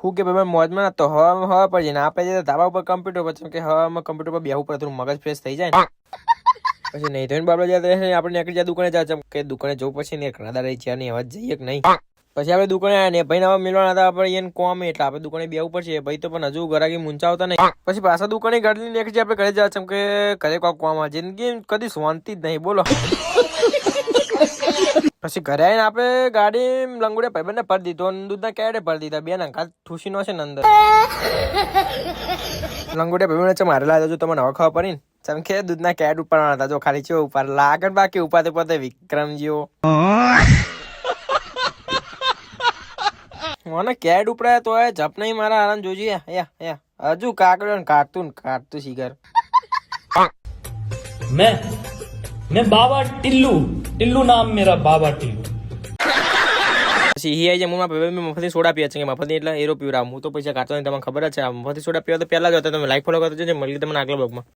હું કે ભાઈ મોજમાં તો હવા પર જઈને આપણે જઈએ ધાબા ઉપર કમ્પ્યુટર પર કે હવામાં કમ્પ્યુટર પર બેહવું પડે થોડું મગજ ફ્રેશ થઈ જાય ને પછી નહીં થઈને બાબા જાય આપણે નીકળી જાય દુકાને જાય કે દુકાને જવું પછી ને ઘણા રહી છે અવાજ જઈએ કે નહીં પછી આપણે દુકાને આવ્યા ને ભાઈ નવા મિલવાના હતા આપણે એને કોમ એટલે આપણે દુકાને બેવું પડશે ભાઈ તો પણ હજુ ઘરાકી મૂંચા આવતા નહીં પછી પાછા દુકાને ગાડી નીકળી જાય આપણે ઘરે જાય છે કે ઘરે કોઈ કોમ જિંદગી કદી શાંતિ જ નહીં બોલો પછી ઘરે આવીને આપણે ગાડી લંગોડે ભાઈબંધને ભરી દીધો દૂધના કેડે ભરી દીધા બે ના ઠૂસી નો છે ને અંદર લંગોડે ભાઈબંધ છે મારે લાગે તમને હવે ખબર પડી ને ચમ કે દૂધના કેડ ઉપર હતા જો ખાલી છે ઉપર લાગણ બાકી ઉપાતે પોતે વિક્રમ જેવો મને કેડ ઉપડાય તો જપ નહીં મારા આરામ જોજી હજુ કાકડ્યો કાઢતું શિખર मैं बाबा टिल्लू नाम मेरा बाबा टिल्लू પછી હી આવી જાય ભાઈ મફતી સોડા પીએ છે મફતી એટલે એરો પીવડાવ હું તો પૈસા કાઢતો નહીં તમને ખબર જ છે મફતી સોડા પીવા તો પહેલા જ હતા તમે લાઈક ફોલો કરતો છે મળી તમને આગલા બ્લોગમાં